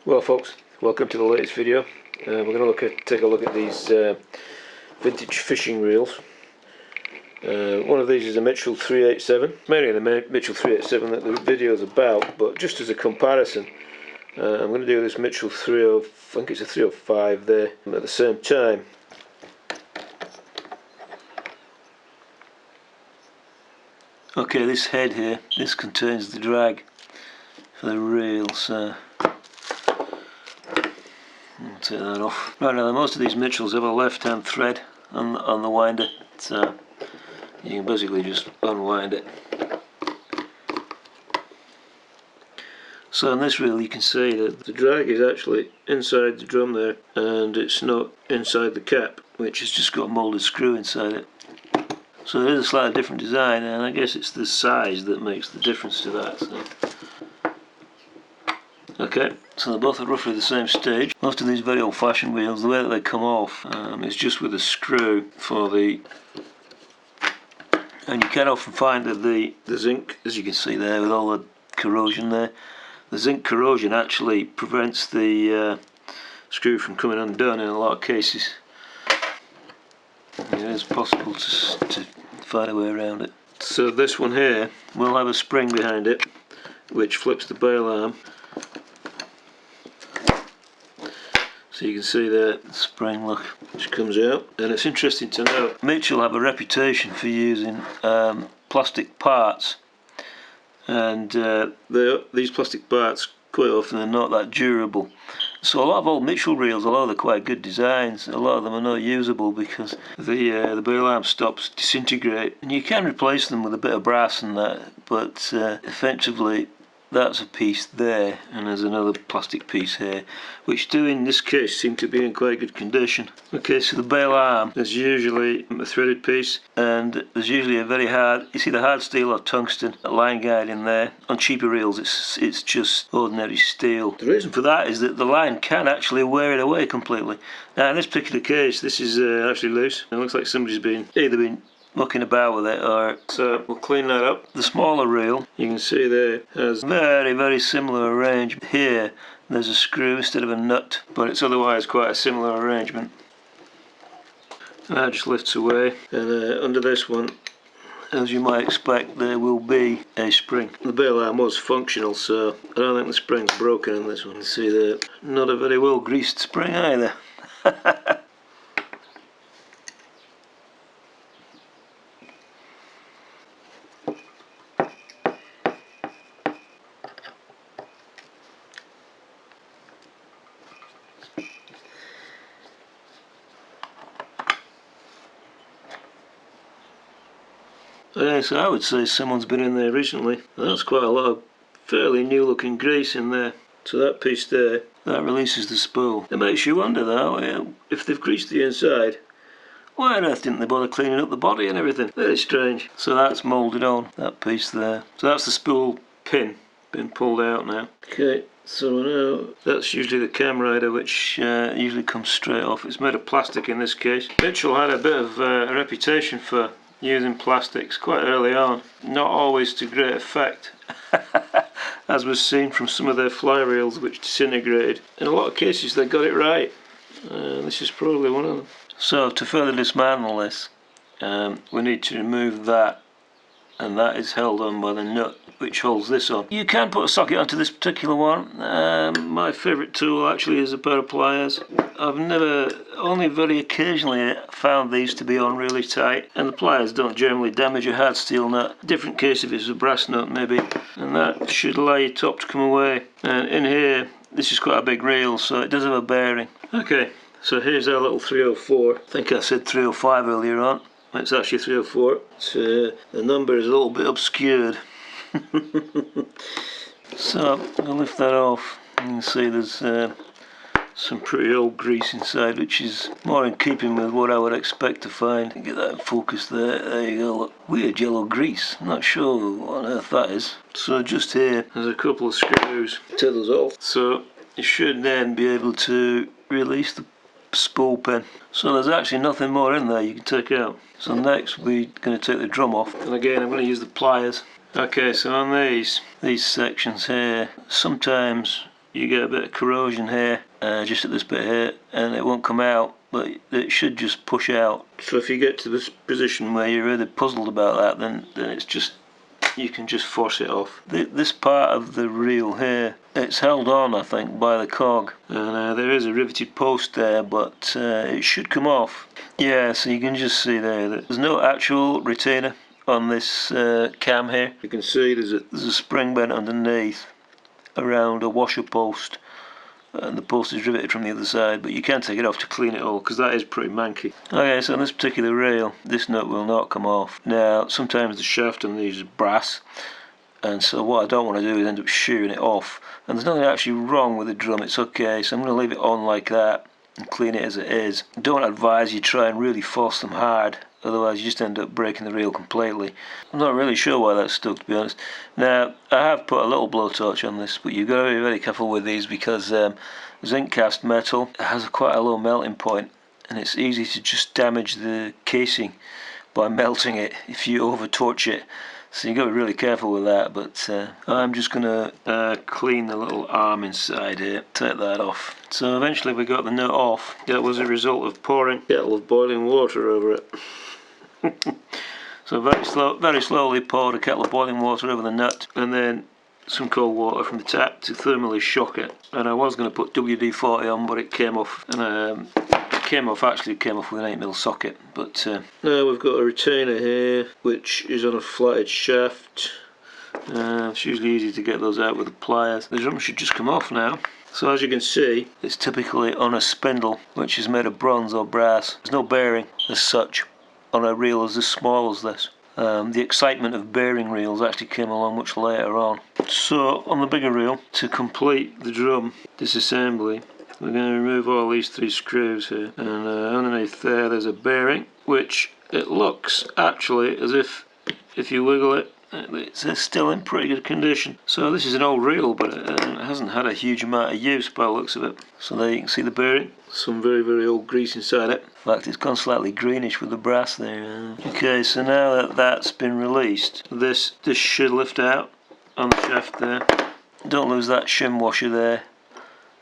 Well folks, welcome to the latest video. We're going to take a look at these vintage fishing reels. One of these is a Mitchell 387, mainly the Mitchell 387 that the video is about, but just as a comparison, I'm going to do this Mitchell 30, I think it's a 305 there at the same time. Okay, this head here, this contains the drag for the reel, so I'll take that off. Right now, most of these Mitchells have a left-hand thread on the winder, so you can basically just unwind it. So on this reel you can see that the drag is actually inside the drum there, and it's not inside the cap, which has just got a moulded screw inside it. So it is a slightly different design, and I guess it's the size that makes the difference to that. So. Okay, so they're both at roughly the same stage. Most of these very old-fashioned wheels, the way that they come off is just with a screw for the... And you can often find that the zinc, as you can see there with all the corrosion there, the zinc corrosion actually prevents the screw from coming undone in a lot of cases. It is possible to find a way around it. So this one here will have a spring behind it which flips the bail arm. So you can see the spring, look, which comes out. And it's interesting to note, Mitchell have a reputation for using plastic parts, and these plastic parts quite often are not that durable. So a lot of old Mitchell reels, although they're quite good designs, a lot of them are not usable because the bail arm stops disintegrate. And you can replace them with a bit of brass and that, but effectively that's a piece there, and there's another plastic piece here, which do in this case seem to be in quite good condition. Okay, so the bail arm is usually a threaded piece, and there's usually a very hard, you see the hard steel or tungsten line guide in there. On cheaper reels it's just ordinary steel. The reason for that is that the line can actually wear it away completely. Now in this particular case this is actually loose. It looks like somebody's either been mucking about with it, or so we'll clean that up. The smaller reel, you can see there, has very similar arrangement. Here there's a screw instead of a nut, but it's otherwise quite a similar arrangement. And that just lifts away, and under this one, as you might expect, there will be a spring. The bail arm was functional, so I don't think the spring's broken in this one. You see there, not a very well greased spring either. Okay, so I would say someone's been in there recently. That's quite a lot of fairly new looking grease in there. So that piece there, that releases the spool. It makes you wonder though, if they've greased the inside, why on earth didn't they bother cleaning up the body and everything? Very strange. So that's moulded on, that piece there. So that's the spool pin, been pulled out now. Okay, so now that's usually the cam rider, which usually comes straight off. It's made of plastic in this case. Mitchell had a bit of a reputation for using plastics quite early on, not always to great effect, as was seen from some of their fly reels which disintegrated. In a lot of cases they got it right, this is probably one of them. So to further dismantle this, we need to remove that, and that is held on by the nut which holds this on. You can put a socket onto this particular one. My favourite tool actually is a pair of pliers. I've only very occasionally found these to be on really tight, and the pliers don't generally damage a hard steel nut. Different case if it's a brass nut maybe, and that should allow your top to come away. And in here, this is quite a big reel, so it does have a bearing. Okay, so here's our little 304. I think I said 305 earlier on. It's actually 304. So the number is a little bit obscured. So I'll lift that off. You can see there's some pretty old grease inside, which is more in keeping with what I would expect to find. Get that in focus there. There you go. Look. Weird yellow grease. I'm not sure what on earth that is. So just here there's a couple of screws to those off. So you should then be able to release the spool pin. So there's actually nothing more in there you can take out. So next we're going to take the drum off, and again I'm going to use the pliers. Okay, so on these sections here, sometimes you get a bit of corrosion here, just at this bit here, and it won't come out, but it should just push out. So if you get to this position where you're really puzzled about that, then it's just, you can just force it off. This part of the reel here, it's held on, I think, by the cog, and there is a riveted post there, but it should come off. Yeah, so you can just see there that there's no actual retainer on this cam here. You can see there's a spring bent underneath around a washer post, and the post is riveted from the other side, but you can take it off to clean it all, because that is pretty manky. Okay, so on this particular rail, this nut will not come off. Now, sometimes the shaft on these is brass, and so what I don't want to do is end up shearing it off. And there's nothing actually wrong with the drum, it's okay, so I'm going to leave it on like that and clean it as it is. Don't advise you try and really force them hard, otherwise you just end up breaking the reel completely. I'm not really sure why that's stuck, to be honest. Now, I have put a little blowtorch on this, but you've got to be very careful with these, because zinc cast metal has quite a low melting point, and it's easy to just damage the casing by melting it if you over torch it. So you've got to be really careful with that, but I'm just going to clean the little arm inside here, take that off. So eventually we got the nut off. That was a result of pouring a kettle of boiling water over it. So very slowly poured a kettle of boiling water over the nut, and then some cold water from the tap to thermally shock it. And I was going to put WD-40 on, but it came off, and actually came off with an 8mm socket. But now we've got a retainer here, which is on a flatted shaft. It's usually easy to get those out with the pliers. The drum should just come off now. So as you can see, it's typically on a spindle, which is made of bronze or brass. There's no bearing as such on a reel as small as this. The excitement of bearing reels actually came along much later on. So on the bigger reel, to complete the drum disassembly, we're going to remove all these 3 screws here, and underneath there's a bearing, which it looks actually as if you wiggle it, it's still in pretty good condition. So this is an old reel, but it hasn't had a huge amount of use by the looks of it. So there you can see the bearing, some very very old grease inside it. In fact, it's gone slightly greenish with the brass there. Okay, so now that that's been released, this should lift out on the shaft there. Don't lose that shim washer there.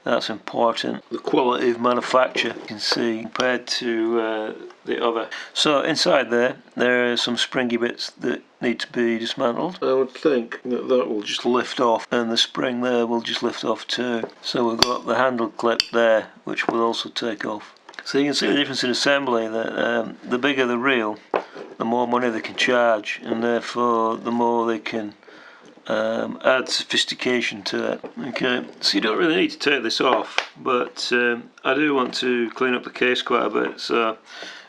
That's important. The quality of manufacture you can see compared to the other. So inside there are some springy bits that need to be dismantled. I would think that will just lift off, and the spring there will just lift off too. So we've got the handle clip there, which will also take off. So you can see the difference in assembly, that the bigger the reel, the more money they can charge, and therefore the more they can add sophistication to it. Okay, so you don't really need to take this off, but I do want to clean up the case quite a bit, so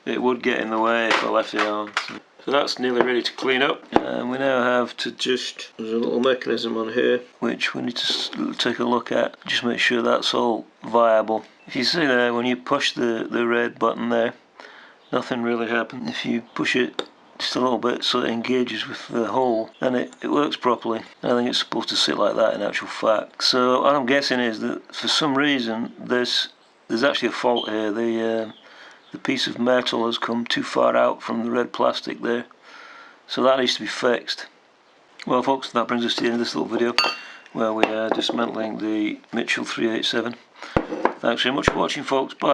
it would get in the way if I left it on. So that's nearly ready to clean up, and we now have to there's a little mechanism on here which we need to take a look at, just make sure that's all viable. If you see there, when you push the red button there, nothing really happens. If you push it just a little bit so it engages with the hole, and it works properly. I think it's supposed to sit like that in actual fact. So what I'm guessing is that for some reason there's actually a fault here. The piece of metal has come too far out from the red plastic there, so that needs to be fixed. Well folks, that brings us to the end of this little video where we are dismantling the Mitchell 387. Thanks very much for watching folks, bye.